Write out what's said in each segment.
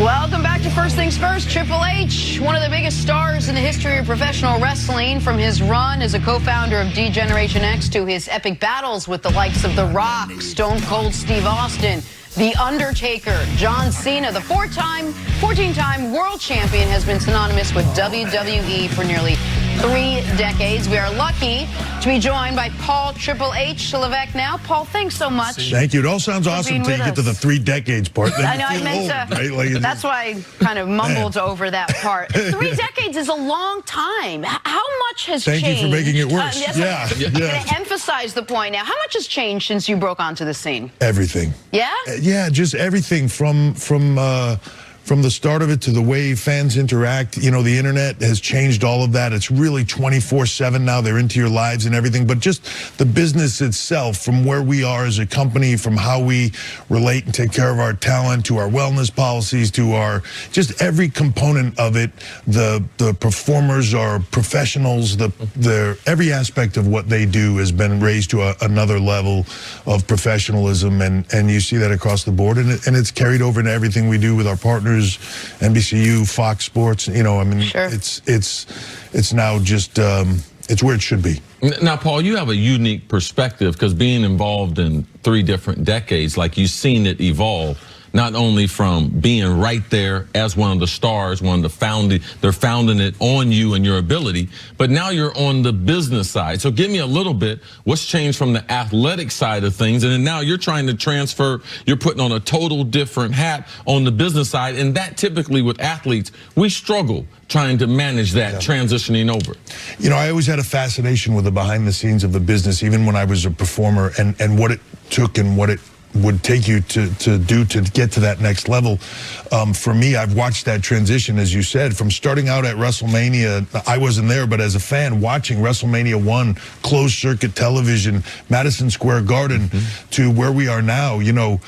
Welcome back to First Things First. Triple H, one of the biggest stars in the history of professional wrestling, from his run as a co-founder of D-Generation X to his epic battles with the likes of The Rock, Stone Cold Steve Austin, The Undertaker, John Cena. The 14-time world champion has been synonymous with WWE for nearly 3 decades. We are lucky to be joined by Paul Triple H Levesque now. Paul, thanks so much. Thank you. It all sounds awesome until you get to the 3 decades part. Then I know, I meant old, to. Right? Like that's why I kind of mumbled over that part. 3 decades is a long time. How much has changed? Thank you for making it worse. Yes, I'm going to emphasize the point now. How much has changed since you broke onto the scene? Everything. Yeah? Yeah, just everything from the start of it to the way fans interact. You know, the internet has changed all of that. It's really 24/7 now. They're into your lives and everything. But just the business itself, from where we are as a company, from how we relate and take care of our talent, to our wellness policies, to our just every component of it. The performers are professionals. Every aspect of what they do has been raised to another level of professionalism, and you see that across the board, and it's carried over into everything we do with our partners. NBCU, Fox Sports, you know, I mean, sure. it's now just, it's where it should be. Now, Paul, you have a unique perspective, because being involved in 3 different decades, like you've seen it evolve, not only from being right there as one of the stars, one of the they're founding it on you and your ability, but now you're on the business side. So give me a little bit, what's changed from the athletic side of things, and then now you're trying to transfer, you're putting on a total different hat on the business side, and that typically with athletes, we struggle trying to manage that, transitioning over. You know, I always had a fascination with the behind the scenes of the business, even when I was a performer, and what it took and what it would take you to do to get to that next level. For me, I've watched that transition, as you said, from starting out at WrestleMania. I wasn't there, but as a fan, watching WrestleMania 1, closed circuit television, Madison Square Garden, to where we are now, you know,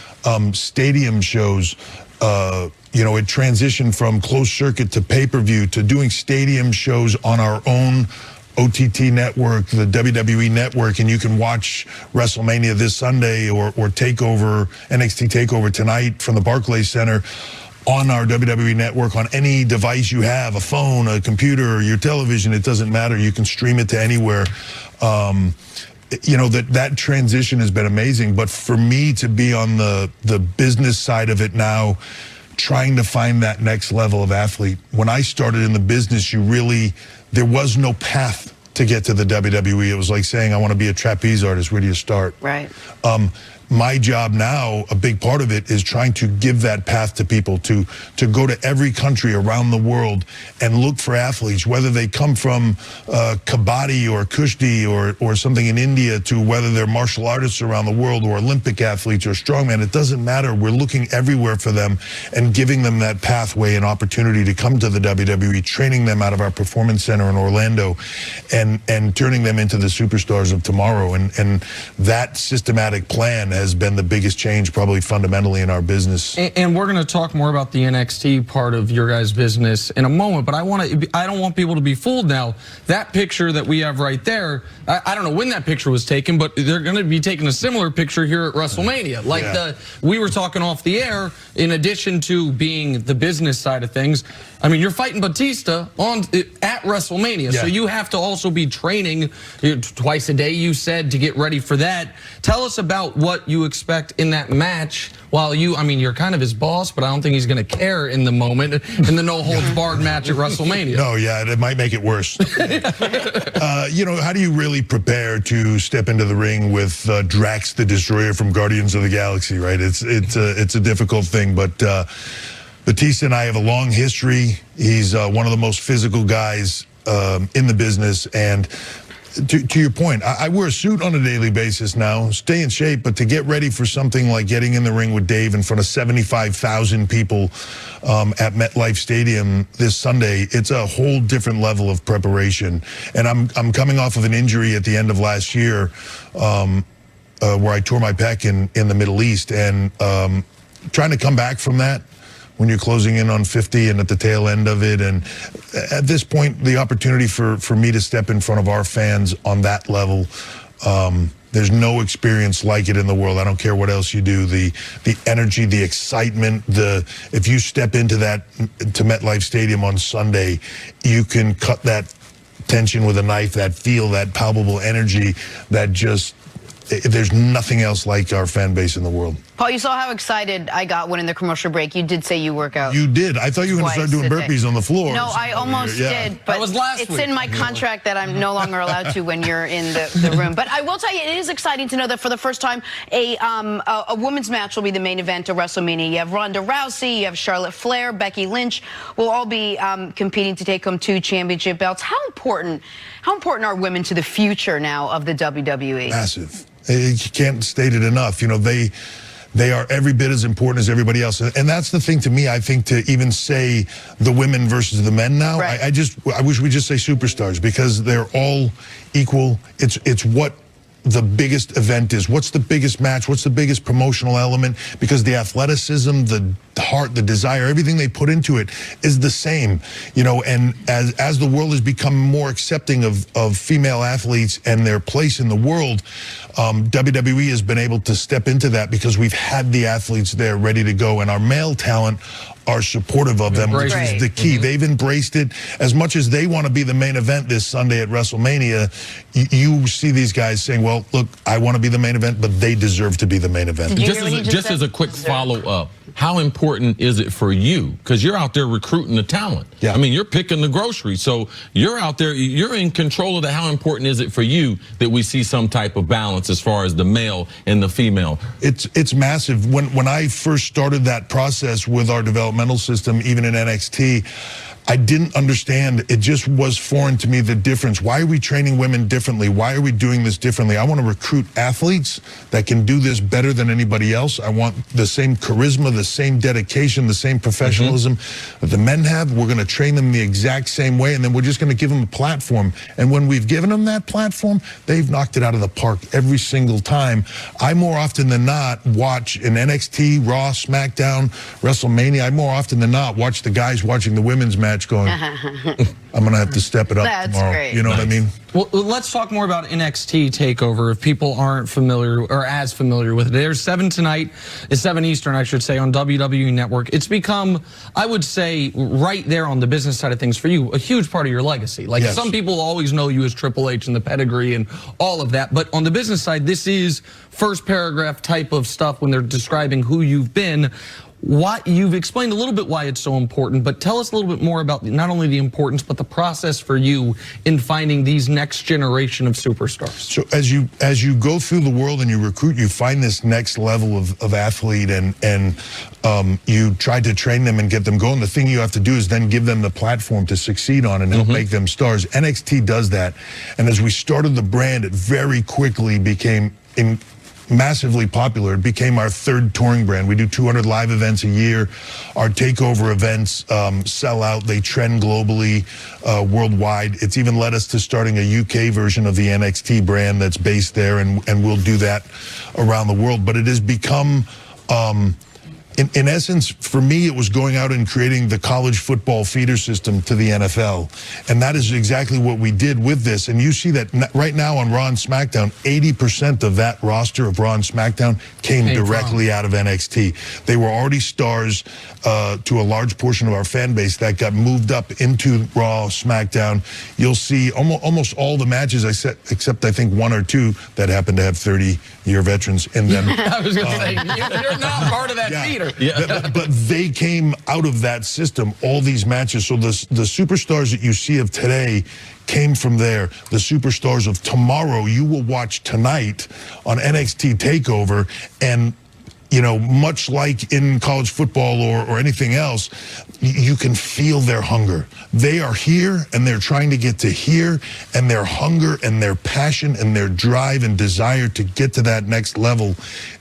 stadium shows. You know, it transitioned from closed circuit to pay-per-view to doing stadium shows on our own OTT network, the WWE network, and you can watch WrestleMania this Sunday or TakeOver, NXT TakeOver tonight from the Barclays Center on our WWE network on any device you have, a phone, a computer, your television, it doesn't matter. You can stream it to anywhere. You know, that transition has been amazing, but for me to be on the business side of it now, trying to find that next level of athlete. When I started in the business, there was no path to get to the WWE. It was like saying, I want to be a trapeze artist. Where do you start? Right. My job now, a big part of it, is trying to give that path to people, to go to every country around the world and look for athletes, whether they come from kabaddi or kushti or something in India, to whether they're martial artists around the world or Olympic athletes or strongman. It doesn't matter. We're looking everywhere for them and giving them that pathway and opportunity to come to the WWE, training them out of our performance center in Orlando and turning them into the superstars of tomorrow. And that systematic plan has been the biggest change, probably fundamentally, in our business. And we're going to talk more about the NXT part of your guys' business in a moment, but I don't want people to be fooled now. That picture that we have right there, I don't know when that picture was taken, but they're going to be taking a similar picture here at WrestleMania. Like we were talking off the air, in addition to being the business side of things, I mean, you're fighting Batista at WrestleMania, so you have to also be training twice a day, you said, to get ready for that. Tell us about what you expect in that match. While you're kind of his boss, but I don't think he's going to care in the moment, in the no-holds-barred match at WrestleMania. No, yeah, it might make it worse. You know, how do you really prepare to step into the ring with Drax the Destroyer from Guardians of the Galaxy, right? It's a difficult thing, but Batista and I have a long history. He's one of the most physical guys in the business, and to your point, I wear a suit on a daily basis now, stay in shape, but to get ready for something like getting in the ring with Dave in front of 75,000 people at MetLife Stadium this Sunday, it's a whole different level of preparation. And I'm coming off of an injury at the end of last year where I tore my pec in the Middle East, and trying to come back from that when you're closing in on 50 and at the tail end of it. And at this point, the opportunity for me to step in front of our fans on that level There's no experience like it in the world. I don't care what else you do. The energy, the excitement, if you step into to MetLife Stadium on Sunday, you can cut that tension with a knife, that feel, that palpable energy, that just, there's nothing else like our fan base in the world. Paul, you saw how excited I got when in the commercial break. You did say you work out. You did. I thought you were going to start doing burpees on the floor. No, I almost did, but it's in my contract that I'm no longer allowed to when you're in the room. But I will tell you, it is exciting to know that for the first time, a women's match will be the main event of WrestleMania. You have Ronda Rousey, you have Charlotte Flair, Becky Lynch will all be competing to take home 2 championship belts. How important are women to the future now of the WWE? Massive. You can't state it enough. You know, they are every bit as important as everybody else. And that's the thing to me, I think, to even say the women versus the men now. Right. I wish we just say superstars, because they're all equal. It's what the biggest event is. What's the biggest match? What's the biggest promotional element? Because the athleticism, the heart, the desire, everything they put into it is the same. You know, and as the world has become more accepting of female athletes and their place in the world, WWE has been able to step into that because we've had the athletes there ready to go, and our male talent are supportive of them, which is the key. They've embraced it. As much as they want to be the main event this Sunday at WrestleMania, you see these guys saying, well, look, I want to be the main event, but they deserve to be the main event. Just as a quick follow-up, how important is it for you? Because you're out there recruiting the talent. Yeah. I mean, you're picking the groceries. So you're out there, you're in control of that. How important is it for you that we see some type of balance as far as the male and the female? It's massive. When I first started that process with our developmental system, even in NXT, I didn't understand. It just was foreign to me, the difference. Why are we training women differently? Why are we doing this differently? I want to recruit athletes that can do this better than anybody else. I want the same charisma, the same dedication, the same professionalism that the men have. We're going to train them the exact same way, and then we're just going to give them a platform. And when we've given them that platform, they've knocked it out of the park every single time. I more often than not watch in NXT, Raw, SmackDown, WrestleMania, I more often than not watch the guys watching the women's match going, I'm going to have to step it up tomorrow. Great. You know what I mean? Well, let's talk more about NXT TakeOver if people aren't familiar or as familiar with it. There's 7 tonight. It's 7 Eastern, I should say, on WWE Network. It's become, I would say, right there on the business side of things for you, a huge part of your legacy. Like, some people always know you as Triple H and the pedigree and all of that. But on the business side, this is first paragraph type of stuff when they're describing who you've been. You've explained a little bit why it's so important, but tell us a little bit more about not only the importance, but the process for you in finding these next generation of superstars. So as you go through the world and you recruit, you find this next level of athlete, and you try to train them and get them going. The thing you have to do is then give them the platform to succeed on and help make them stars. NXT does that. And as we started the brand, it very quickly became massively popular. It became our 3rd touring brand. We do 200 live events a year. Our takeover events sell out. They trend globally, worldwide. It's even led us to starting a UK version of the NXT brand that's based there, and we'll do that around the world. But it has become, in essence, for me, it was going out and creating the college football feeder system to the NFL. And that is exactly what we did with this. And you see that right now on Raw and SmackDown, 80% of that roster of Raw and SmackDown came directly out of NXT. They were already stars to a large portion of our fan base that got moved up into Raw, SmackDown. You'll see almost all the matches, except I think 1 or 2 that happen to have 30-year veterans in them. I was going to say, you're not part of that feeder. But they came out of that system, all these matches. So the superstars that you see of today came from there. The superstars of tomorrow you will watch tonight on NXT TakeOver, and you know, much like in college football or anything else, you can feel their hunger. They are here and they're trying to get to here, and their hunger and their passion and their drive and desire to get to that next level,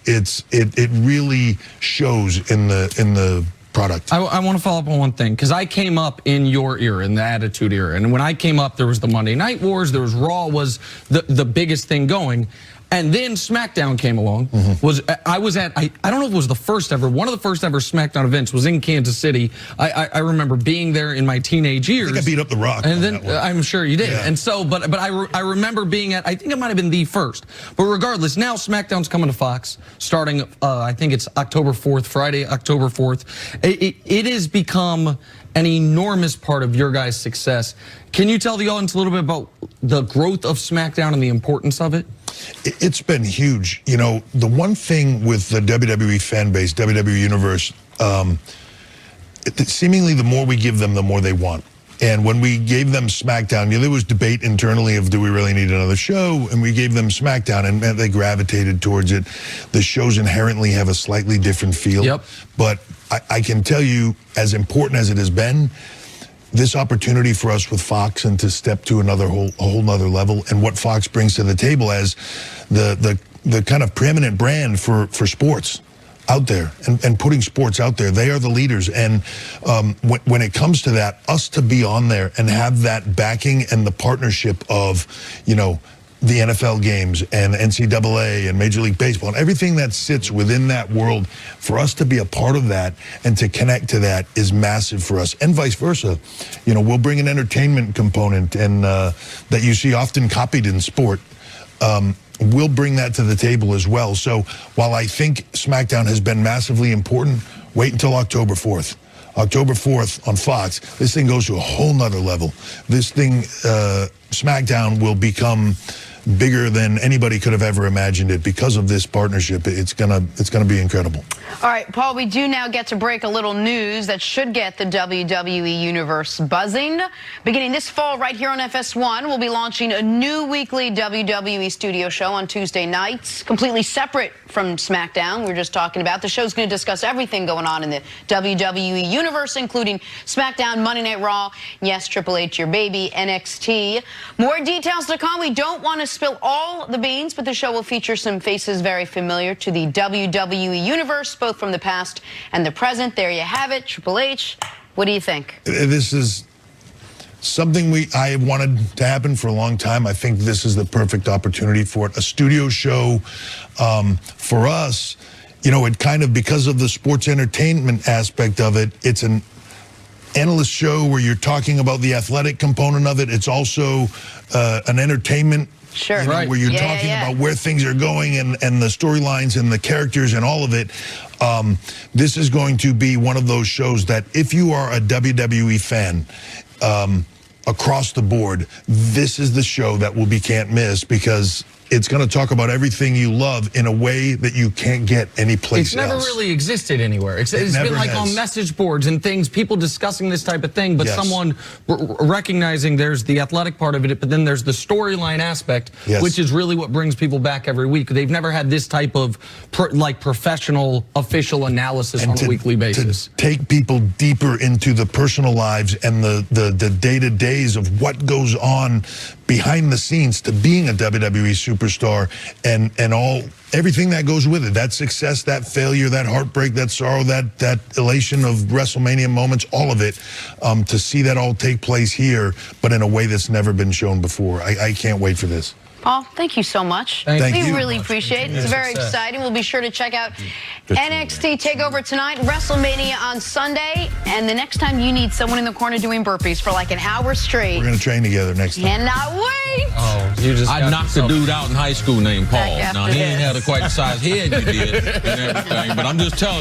it really shows in the product. I want to follow up on one thing, because I came up in your era, in the Attitude Era, and when I came up, there was the Monday Night Wars, there was Raw was the biggest thing going. And then SmackDown came along. I was at, I don't know if it was the first ever, one of the first ever SmackDown events was in Kansas City. I remember being there in my teenage years. I think I beat up The Rock. And then I'm sure you did. Yeah. And so, but I remember being at, I think it might have been the first. But regardless, now SmackDown's coming to Fox starting, I think it's October 4th, Friday, October 4th. It has become an enormous part of your guys' success. Can you tell the audience a little bit about the growth of SmackDown and the importance of it? It's been huge. You know, the one thing with the WWE fan base, WWE Universe, seemingly the more we give them, the more they want. And when we gave them SmackDown, there was debate internally of, do we really need another show? And we gave them SmackDown, and they gravitated towards it. The shows inherently have a slightly different feel. Yep. But I can tell you, as important as it has been, this opportunity for us with Fox and to step to a whole nother level, and what Fox brings to the table as the kind of preeminent brand for sports out there, and putting sports out there. They are the leaders, and when it comes to that, us to be on there and have that backing and the partnership of, you know, the NFL games and NCAA and Major League Baseball and everything that sits within that world, for us to be a part of that and to connect to that is massive for us, and vice versa. You know, we'll bring an entertainment component, and that you see often copied in sport. We'll bring that to the table as well. So while I think SmackDown has been massively important, wait until October 4th. October 4th on Fox, this thing goes to a whole nother level. This thing, SmackDown, will become bigger than anybody could have ever imagined it because of this partnership. It's gonna be incredible. All right, Paul, we do now get to break a little news that should get the WWE Universe buzzing. Beginning this fall right here on FS1, we'll be launching a new weekly WWE studio show on Tuesday nights, completely separate from SmackDown. We were just talking about. The show's going to discuss everything going on in the WWE Universe, including SmackDown, Monday Night Raw, yes, Triple H, your baby, NXT. More details to come. We don't want to spill all the beans, but the show will feature some faces very familiar to the WWE Universe, both from the past and the present. There you have it, Triple H. What do you think? This is something I have wanted to happen for a long time. I think this is the perfect opportunity for it. A studio show for us, you know, it kind of, because of the sports entertainment aspect of it, it's an analyst show where you're talking about the athletic component of it. It's also an entertainment, sure, you know, right, where you're talking about where things are going and the storylines and the characters and all of it. This is going to be one of those shows that if you are a WWE fan, across the board, this is the show that will be can't miss, because it's going to talk about everything you love in a way that you can't get anyplace else. It's never really existed anywhere. It's been like on message boards and things, people discussing this type of thing, but someone recognizing there's the athletic part of it, but then there's the storyline aspect, which is really what brings people back every week. They've never had this type of professional, official analysis on a weekly basis. To take people deeper into the personal lives and the day-to-days of what goes on behind the scenes to being a WWE superstar, and everything that goes with it, that success, that failure, that heartbreak, that sorrow, that elation of WrestleMania moments, all of it, to see that all take place here, but in a way that's never been shown before. I can't wait for this. Paul, thank you so much. Thank you. We really appreciate it. It's very exciting. We'll be sure to check out NXT TakeOver tonight, WrestleMania on Sunday, and the next time you need someone in the corner doing burpees for like an hour straight. We're going to train together next time. Cannot wait. Oh, you just I knocked a dude out in high school named Paul. Back Now, after he ain't this. had quite the size head you did and everything, but I'm just telling you.